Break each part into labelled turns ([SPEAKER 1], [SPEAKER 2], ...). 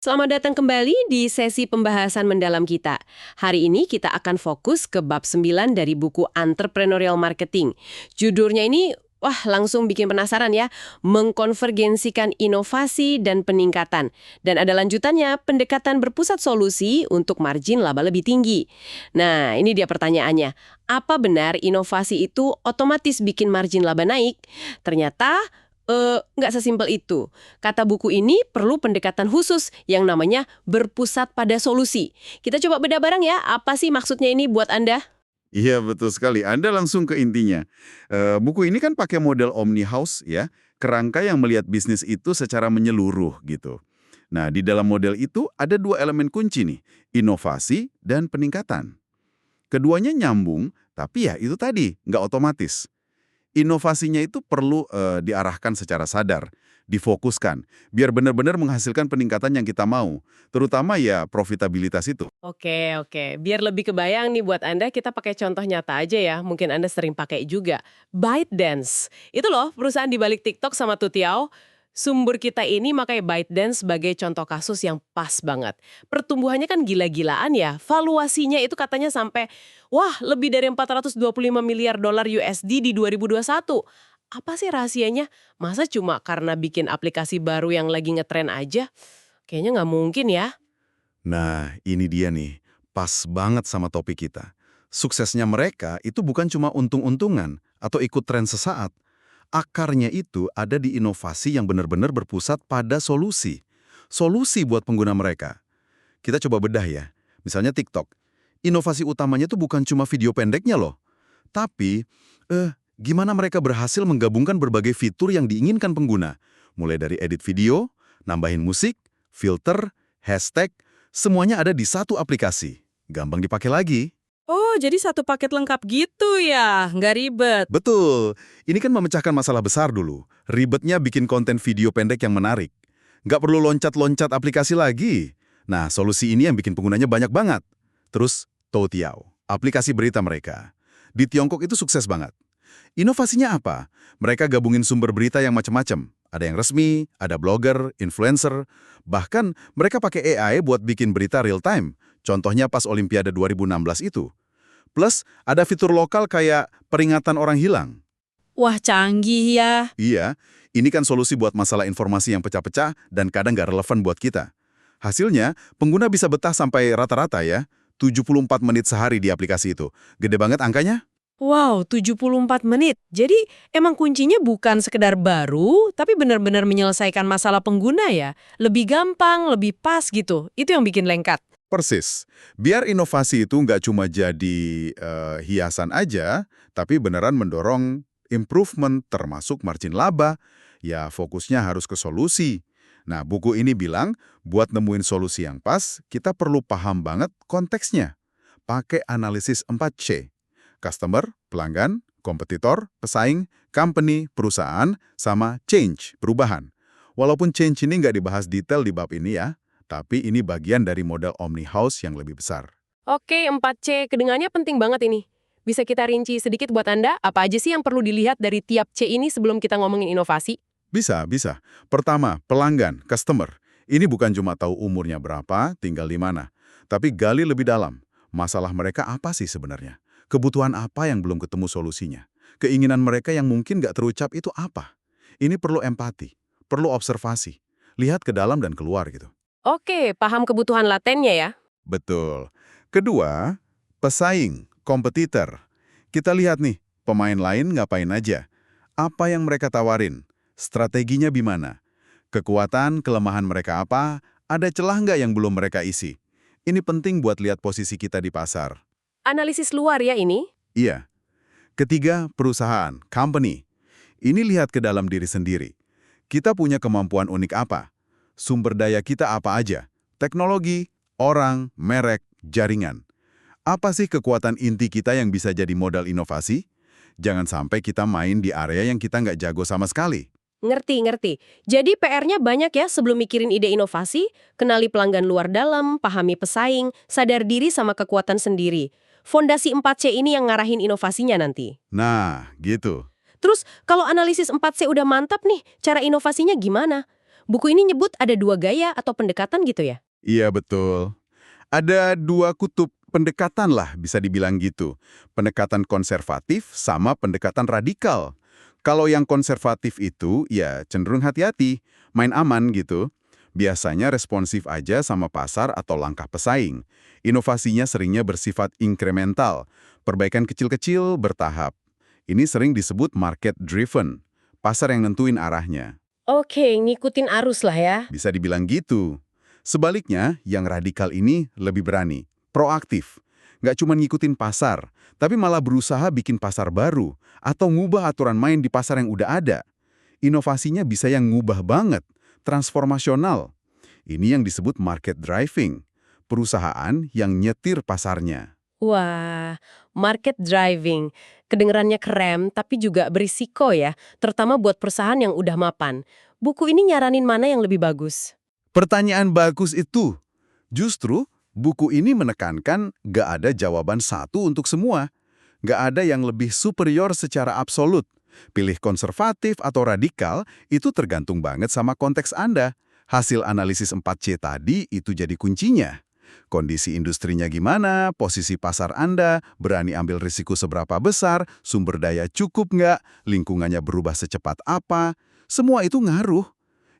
[SPEAKER 1] Selamat datang kembali di sesi pembahasan mendalam kita. Hari ini kita akan fokus ke bab 9 dari buku Entrepreneurial Marketing. Judulnya ini, wah langsung bikin penasaran ya. Mengkonvergensikan inovasi dan peningkatan. Dan ada lanjutannya, pendekatan berpusat solusi untuk margin laba lebih tinggi. Nah, ini dia pertanyaannya. Apa benar inovasi itu otomatis bikin margin laba naik? Ternyata nggak sesimpel itu. Kata buku ini perlu pendekatan khusus yang namanya berpusat pada solusi. Kita coba bedah bareng ya, apa sih maksudnya ini buat Anda?
[SPEAKER 2] Iya, betul sekali. Anda langsung ke intinya. Buku ini kan pakai model Omni House ya, kerangka yang melihat bisnis itu secara menyeluruh gitu. Nah, di dalam model itu ada dua elemen kunci nih, inovasi dan peningkatan. Keduanya nyambung, tapi ya itu tadi, nggak otomatis. Inovasinya itu perlu diarahkan secara sadar, difokuskan, biar benar-benar menghasilkan peningkatan yang kita mau, terutama ya profitabilitas itu.
[SPEAKER 1] Oke. Biar lebih kebayang nih buat Anda, kita pakai contoh nyata aja ya. Mungkin Anda sering pakai juga. ByteDance. Itu loh perusahaan di balik TikTok sama Tutiao. Sumber kita ini makai ByteDance sebagai contoh kasus yang pas banget. Pertumbuhannya kan gila-gilaan ya. Valuasinya itu katanya sampai, wah lebih dari 425 miliar dolar USD di 2021. Apa sih rahasianya? Masa cuma karena bikin aplikasi baru yang lagi ngetren aja? Kayaknya nggak mungkin ya.
[SPEAKER 2] Nah, ini dia nih, pas banget sama topik kita. Suksesnya mereka itu bukan cuma untung-untungan atau ikut tren sesaat. Akarnya itu ada di inovasi yang benar-benar berpusat pada solusi. Solusi buat pengguna mereka. Kita coba bedah ya. Misalnya TikTok. Inovasi utamanya itu bukan cuma video pendeknya loh. Tapi, gimana mereka berhasil menggabungkan berbagai fitur yang diinginkan pengguna. Mulai dari edit video, nambahin musik, filter, hashtag, semuanya ada di satu aplikasi. Gampang dipakai lagi.
[SPEAKER 3] Oh, jadi satu paket lengkap gitu ya? Nggak ribet.
[SPEAKER 2] Betul, ini kan memecahkan masalah besar dulu. Ribetnya bikin konten video pendek yang menarik. Nggak perlu loncat-loncat aplikasi lagi. Nah, solusi ini yang bikin penggunanya banyak banget. Terus, Toutiao, aplikasi berita mereka. Di Tiongkok itu sukses banget. Inovasinya apa? Mereka gabungin sumber berita yang macam-macam. Ada yang resmi, ada blogger, influencer. Bahkan mereka pakai AI buat bikin berita real time. Contohnya pas Olimpiade 2016 itu. Plus, ada fitur lokal kayak peringatan orang hilang.
[SPEAKER 3] Wah, canggih ya.
[SPEAKER 2] Iya, ini kan solusi buat masalah informasi yang pecah-pecah dan kadang nggak relevan buat kita. Hasilnya, pengguna bisa betah sampai rata-rata ya, 74 menit sehari di aplikasi itu. Gede banget angkanya?
[SPEAKER 3] Wow, 74 menit. Jadi emang kuncinya bukan sekedar baru, tapi benar-benar menyelesaikan masalah pengguna ya. Lebih gampang, lebih pas gitu. Itu yang bikin lengkap.
[SPEAKER 2] Persis. Biar inovasi itu nggak cuma jadi hiasan aja, tapi beneran mendorong improvement termasuk margin laba. Ya, fokusnya harus ke solusi. Nah, buku ini bilang, buat nemuin solusi yang pas, kita perlu paham banget konteksnya. Pakai analisis 4C. Customer, pelanggan, kompetitor, pesaing, company, perusahaan, sama change, perubahan. Walaupun change ini nggak dibahas detail di bab ini ya, tapi ini bagian dari model Omni House yang lebih besar.
[SPEAKER 1] Oke, 4C, kedengarannya penting banget ini. Bisa kita rinci sedikit buat Anda, apa aja sih yang perlu dilihat dari tiap C ini sebelum kita ngomongin inovasi?
[SPEAKER 2] Bisa. Pertama, pelanggan, customer. Ini bukan cuma tahu umurnya berapa, tinggal di mana. Tapi gali lebih dalam. Masalah mereka apa sih sebenarnya? Kebutuhan apa yang belum ketemu solusinya? Keinginan mereka yang mungkin nggak terucap itu apa? Ini perlu empati, perlu observasi. Lihat ke dalam dan keluar gitu.
[SPEAKER 1] Oke, paham kebutuhan latennya ya.
[SPEAKER 2] Betul. Kedua, pesaing, kompetitor. Kita lihat nih, pemain lain ngapain aja. Apa yang mereka tawarin? Strateginya gimana? Kekuatan, kelemahan mereka apa? Ada celah nggak yang belum mereka isi? Ini penting buat lihat posisi kita di pasar.
[SPEAKER 1] Analisis luar ya ini.
[SPEAKER 2] Iya. Ketiga, perusahaan, company. Ini lihat ke dalam diri sendiri. Kita punya kemampuan unik apa? Sumber daya kita apa aja? Teknologi, orang, merek, jaringan. Apa sih kekuatan inti kita yang bisa jadi modal inovasi? Jangan sampai kita main di area yang kita nggak jago sama sekali.
[SPEAKER 1] Ngerti. Jadi PR-nya banyak ya sebelum mikirin ide inovasi, kenali pelanggan luar dalam, pahami pesaing, sadar diri sama kekuatan sendiri. Fondasi 4C ini yang ngarahin inovasinya nanti.
[SPEAKER 2] Nah, gitu.
[SPEAKER 1] Terus, kalau analisis 4C udah mantap nih, cara inovasinya gimana? Buku ini nyebut ada 2 gaya atau pendekatan gitu ya?
[SPEAKER 2] Iya, betul. Ada 2 kutub pendekatan lah, bisa dibilang gitu. Pendekatan konservatif sama pendekatan radikal. Kalau yang konservatif itu, ya cenderung hati-hati, main aman gitu. Biasanya responsif aja sama pasar atau langkah pesaing. Inovasinya seringnya bersifat inkremental, perbaikan kecil-kecil bertahap. Ini sering disebut market driven, pasar yang nentuin arahnya.
[SPEAKER 1] Oke, ngikutin arus lah ya.
[SPEAKER 2] Bisa dibilang gitu. Sebaliknya, yang radikal ini lebih berani, proaktif. Nggak cuma ngikutin pasar, tapi malah berusaha bikin pasar baru atau ngubah aturan main di pasar yang udah ada. Inovasinya bisa yang ngubah banget, transformasional. Ini yang disebut market driving, perusahaan yang nyetir pasarnya.
[SPEAKER 1] Wah, market driving. Kedengerannya keren, tapi juga berisiko ya, terutama buat perusahaan yang udah mapan. Buku ini nyaranin mana yang lebih bagus?
[SPEAKER 2] Pertanyaan bagus itu. Justru, buku ini menekankan nggak ada jawaban satu untuk semua. Nggak ada yang lebih superior secara absolut. Pilih konservatif atau radikal, itu tergantung banget sama konteks Anda. Hasil analisis 4C tadi itu jadi kuncinya. Kondisi industrinya gimana, posisi pasar Anda, berani ambil risiko seberapa besar, sumber daya cukup nggak, lingkungannya berubah secepat apa, semua itu ngaruh.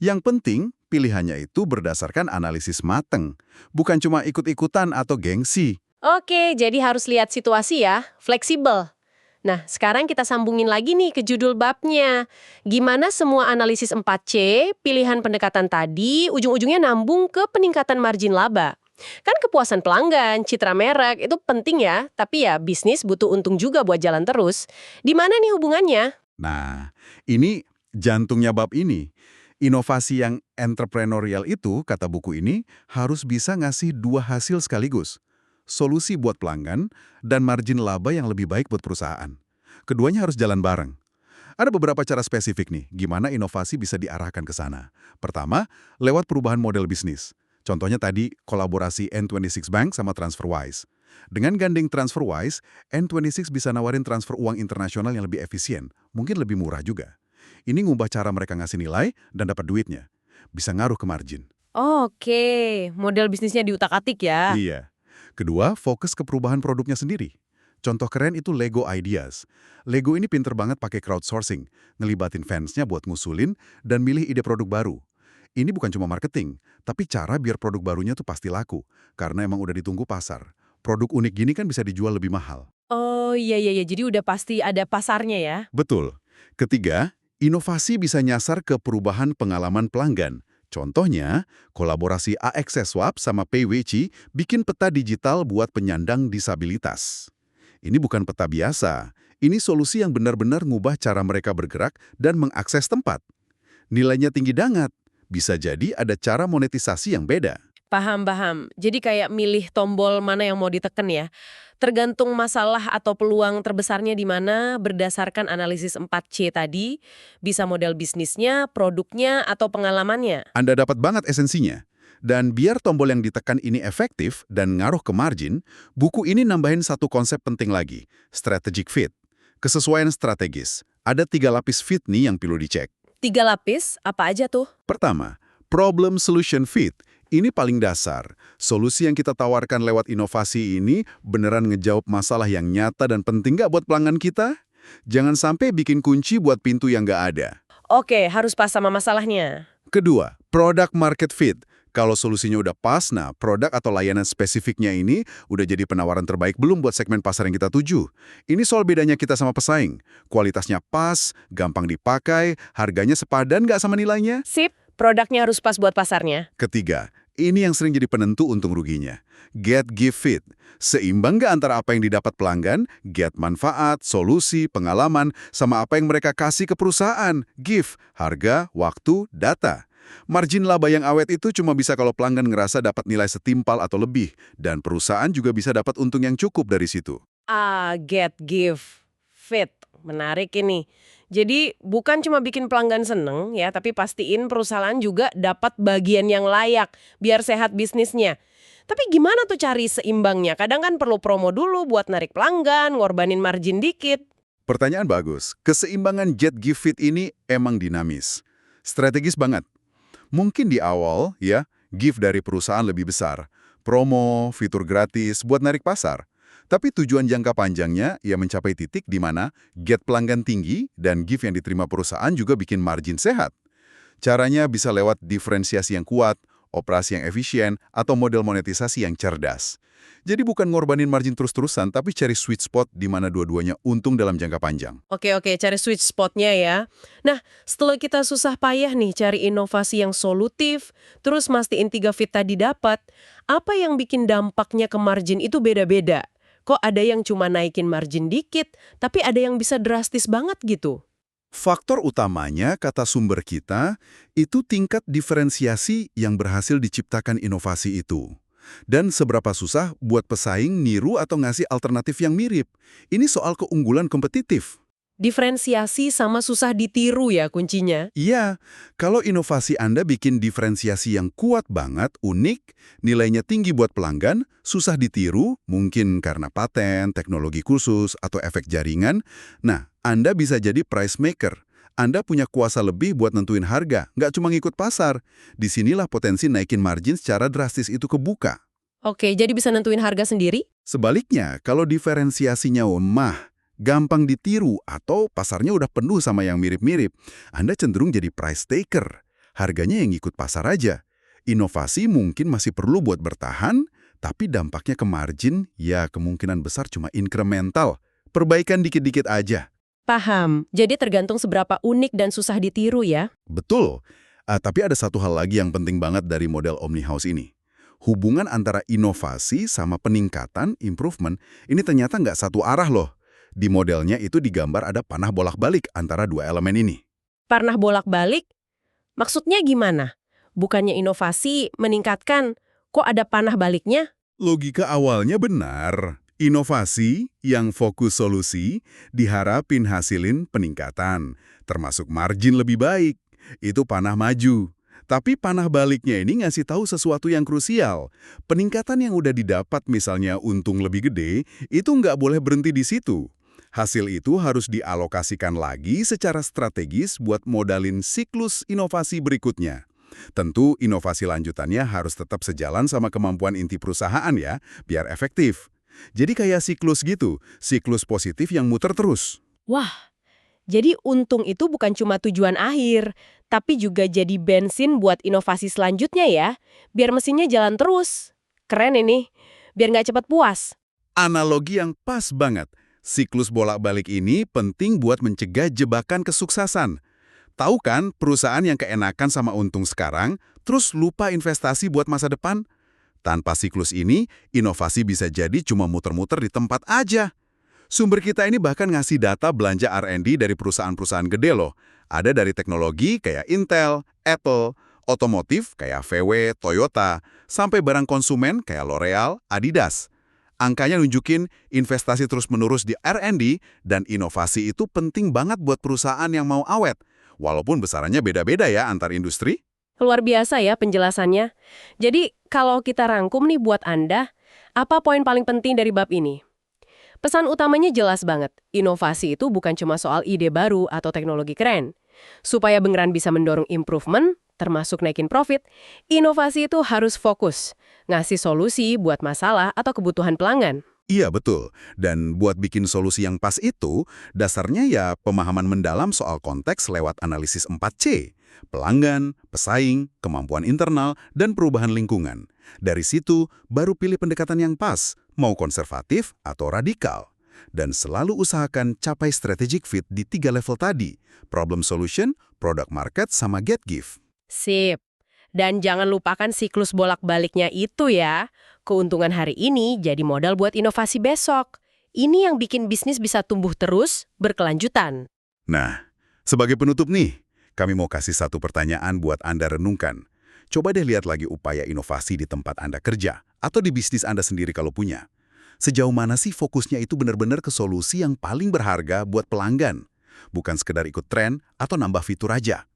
[SPEAKER 2] Yang penting, pilihannya itu berdasarkan analisis mateng, bukan cuma ikut-ikutan atau gengsi.
[SPEAKER 1] Oke, jadi harus lihat situasi ya, fleksibel. Nah, sekarang kita sambungin lagi nih ke judul babnya. Gimana semua analisis 4C, pilihan pendekatan tadi, ujung-ujungnya nambung ke peningkatan margin laba. Kan kepuasan pelanggan, citra merek, itu penting ya, tapi ya bisnis butuh untung juga buat jalan terus. Di mana nih hubungannya?
[SPEAKER 2] Nah, ini jantungnya bab ini. Inovasi yang entrepreneurial itu, kata buku ini, harus bisa ngasih 2 hasil sekaligus. Solusi buat pelanggan dan margin laba yang lebih baik buat perusahaan. Keduanya harus jalan bareng. Ada beberapa cara spesifik nih, gimana inovasi bisa diarahkan ke sana. Pertama, lewat perubahan model bisnis. Contohnya tadi, kolaborasi N26 Bank sama TransferWise. Dengan gandeng TransferWise, N26 bisa nawarin transfer uang internasional yang lebih efisien, mungkin lebih murah juga. Ini ngubah cara mereka ngasih nilai dan dapat duitnya. Bisa ngaruh ke margin.
[SPEAKER 1] Oke, model bisnisnya diutak-atik ya.
[SPEAKER 2] Iya. Kedua, fokus ke perubahan produknya sendiri. Contoh keren itu Lego Ideas. Lego ini pinter banget pakai crowdsourcing, ngelibatin fansnya buat ngusulin dan milih ide produk baru. Ini bukan cuma marketing, tapi cara biar produk barunya tuh pasti laku, karena emang udah ditunggu pasar. Produk unik gini kan bisa dijual lebih mahal.
[SPEAKER 1] Oh iya, jadi udah pasti ada pasarnya ya.
[SPEAKER 2] Betul. Ketiga, inovasi bisa nyasar ke perubahan pengalaman pelanggan. Contohnya, kolaborasi AXS Swap sama PayWechi bikin peta digital buat penyandang disabilitas. Ini bukan peta biasa. Ini solusi yang benar-benar ngubah cara mereka bergerak dan mengakses tempat. Nilainya tinggi banget. Bisa jadi ada cara monetisasi yang beda.
[SPEAKER 1] Paham. Jadi kayak milih tombol mana yang mau diteken ya. Tergantung masalah atau peluang terbesarnya di mana berdasarkan analisis 4C tadi, bisa model bisnisnya, produknya, atau pengalamannya.
[SPEAKER 2] Anda dapat banget esensinya. Dan biar tombol yang ditekan ini efektif dan ngaruh ke margin, buku ini nambahin satu konsep penting lagi, strategic fit. Kesesuaian strategis. Ada 3 lapis fit nih yang perlu dicek.
[SPEAKER 1] 3 lapis, apa aja tuh?
[SPEAKER 2] Pertama, problem solution fit. Ini paling dasar. Solusi yang kita tawarkan lewat inovasi ini beneran ngejawab masalah yang nyata dan penting nggak buat pelanggan kita? Jangan sampai bikin kunci buat pintu yang nggak ada.
[SPEAKER 1] Oke, harus pas sama masalahnya.
[SPEAKER 2] Kedua, product market fit. Kalau solusinya udah pas, nah produk atau layanan spesifiknya ini udah jadi penawaran terbaik belum buat segmen pasar yang kita tuju. Ini soal bedanya kita sama pesaing. Kualitasnya pas, gampang dipakai, harganya sepadan nggak sama nilainya?
[SPEAKER 1] Sip, produknya harus pas buat pasarnya.
[SPEAKER 2] Ketiga, ini yang sering jadi penentu untung ruginya. Get give fit. Seimbang nggak antara apa yang didapat pelanggan, get manfaat, solusi, pengalaman, sama apa yang mereka kasih ke perusahaan, give, harga, waktu, data. Margin laba yang awet itu cuma bisa kalau pelanggan ngerasa dapat nilai setimpal atau lebih, dan perusahaan juga bisa dapat untung yang cukup dari situ.
[SPEAKER 1] Get, give, fit. Menarik ini. Jadi bukan cuma bikin pelanggan seneng ya, tapi pastiin perusahaan juga dapat bagian yang layak biar sehat bisnisnya. Tapi gimana tuh cari seimbangnya? Kadang kan perlu promo dulu buat narik pelanggan, ngorbanin margin dikit.
[SPEAKER 2] Pertanyaan bagus. Keseimbangan Get Give Fit ini emang dinamis. Strategis banget. Mungkin di awal, ya, gift dari perusahaan lebih besar. Promo, fitur gratis buat narik pasar. Tapi tujuan jangka panjangnya ya mencapai titik di mana get pelanggan tinggi dan gift yang diterima perusahaan juga bikin margin sehat. Caranya bisa lewat diferensiasi yang kuat, operasi yang efisien, atau model monetisasi yang cerdas. Jadi bukan ngorbanin margin terus-terusan, tapi cari sweet spot di mana dua-duanya untung dalam jangka panjang.
[SPEAKER 1] Oke, cari sweet spotnya ya. Nah, setelah kita susah payah nih cari inovasi yang solutif, terus mastiin 3 fit tadi dapat, apa yang bikin dampaknya ke margin itu beda-beda? Kok ada yang cuma naikin margin dikit, tapi ada yang bisa drastis banget gitu?
[SPEAKER 2] Faktor utamanya, kata sumber kita, itu tingkat diferensiasi yang berhasil diciptakan inovasi itu. Dan seberapa susah buat pesaing niru atau ngasih alternatif yang mirip. Ini soal keunggulan kompetitif.
[SPEAKER 1] Diferensiasi sama susah ditiru ya kuncinya.
[SPEAKER 2] Iya, kalau inovasi Anda bikin diferensiasi yang kuat banget, unik, nilainya tinggi buat pelanggan, susah ditiru, mungkin karena paten, teknologi khusus, atau efek jaringan, nah, Anda bisa jadi price maker. Anda punya kuasa lebih buat nentuin harga, nggak cuma ngikut pasar. Disinilah potensi naikin margin secara drastis itu kebuka.
[SPEAKER 1] Oke, jadi bisa nentuin harga sendiri?
[SPEAKER 2] Sebaliknya, kalau diferensiasinya lemah, gampang ditiru, atau pasarnya udah penuh sama yang mirip-mirip, Anda cenderung jadi price taker. Harganya yang ikut pasar aja. Inovasi mungkin masih perlu buat bertahan, tapi dampaknya ke margin, ya kemungkinan besar cuma incremental. Perbaikan dikit-dikit aja.
[SPEAKER 1] Paham. Jadi tergantung seberapa unik dan susah ditiru ya?
[SPEAKER 2] Betul. Tapi ada satu hal lagi yang penting banget dari model Omnihouse ini. Hubungan antara inovasi sama peningkatan, improvement, ini ternyata nggak satu arah loh. Di modelnya itu digambar ada panah bolak-balik antara dua elemen ini.
[SPEAKER 1] Panah bolak-balik? Maksudnya gimana? Bukannya inovasi meningkatkan, kok ada panah baliknya?
[SPEAKER 2] Logika awalnya benar. Inovasi yang fokus solusi diharapin hasilin peningkatan, termasuk margin lebih baik. Itu panah maju. Tapi panah baliknya ini ngasih tahu sesuatu yang krusial. Peningkatan yang udah didapat misalnya untung lebih gede, itu nggak boleh berhenti di situ. Hasil itu harus dialokasikan lagi secara strategis buat modalin siklus inovasi berikutnya. Tentu inovasi lanjutannya harus tetap sejalan sama kemampuan inti perusahaan ya, biar efektif. Jadi kayak siklus gitu, siklus positif yang muter terus.
[SPEAKER 1] Wah, jadi untung itu bukan cuma tujuan akhir, tapi juga jadi bensin buat inovasi selanjutnya ya, biar mesinnya jalan terus. Keren ini, biar nggak cepat puas.
[SPEAKER 2] Analogi yang pas banget. Siklus bolak-balik ini penting buat mencegah jebakan kesuksesan. Tahu kan perusahaan yang keenakan sama untung sekarang, terus lupa investasi buat masa depan? Tanpa siklus ini, inovasi bisa jadi cuma muter-muter di tempat aja. Sumber kita ini bahkan ngasih data belanja R&D dari perusahaan-perusahaan gede loh. Ada dari teknologi kayak Intel, Apple, otomotif kayak VW, Toyota, sampai barang konsumen kayak L'Oreal, Adidas. Angkanya nunjukin investasi terus-menerus di R&D dan inovasi itu penting banget buat perusahaan yang mau awet. Walaupun besarannya beda-beda ya antar industri.
[SPEAKER 1] Luar biasa ya penjelasannya. Jadi kalau kita rangkum nih buat Anda, apa poin paling penting dari bab ini? Pesan utamanya jelas banget, inovasi itu bukan cuma soal ide baru atau teknologi keren. Supaya beneran bisa mendorong improvement, termasuk naikin profit, inovasi itu harus fokus, ngasih solusi buat masalah atau kebutuhan pelanggan.
[SPEAKER 2] Iya betul, dan buat bikin solusi yang pas itu, dasarnya ya pemahaman mendalam soal konteks lewat analisis 4C. Pelanggan, pesaing, kemampuan internal, dan perubahan lingkungan. Dari situ, baru pilih pendekatan yang pas, mau konservatif atau radikal. Dan selalu usahakan capai strategic fit di 3 level tadi, problem solution, product market, sama get give.
[SPEAKER 1] Sip. Dan jangan lupakan siklus bolak-baliknya itu ya. Keuntungan hari ini jadi modal buat inovasi besok. Ini yang bikin bisnis bisa tumbuh terus, berkelanjutan.
[SPEAKER 2] Nah, sebagai penutup nih, kami mau kasih satu pertanyaan buat Anda renungkan. Coba deh lihat lagi upaya inovasi di tempat Anda kerja, atau di bisnis Anda sendiri kalau punya. Sejauh mana sih fokusnya itu benar-benar ke solusi yang paling berharga buat pelanggan? Bukan sekedar ikut tren atau nambah fitur aja.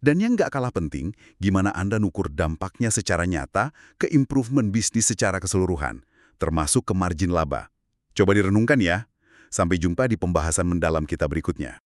[SPEAKER 2] Dan yang nggak kalah penting, gimana Anda nukur dampaknya secara nyata ke improvement bisnis secara keseluruhan, termasuk ke margin laba. Coba direnungkan ya. Sampai jumpa di pembahasan mendalam kita berikutnya.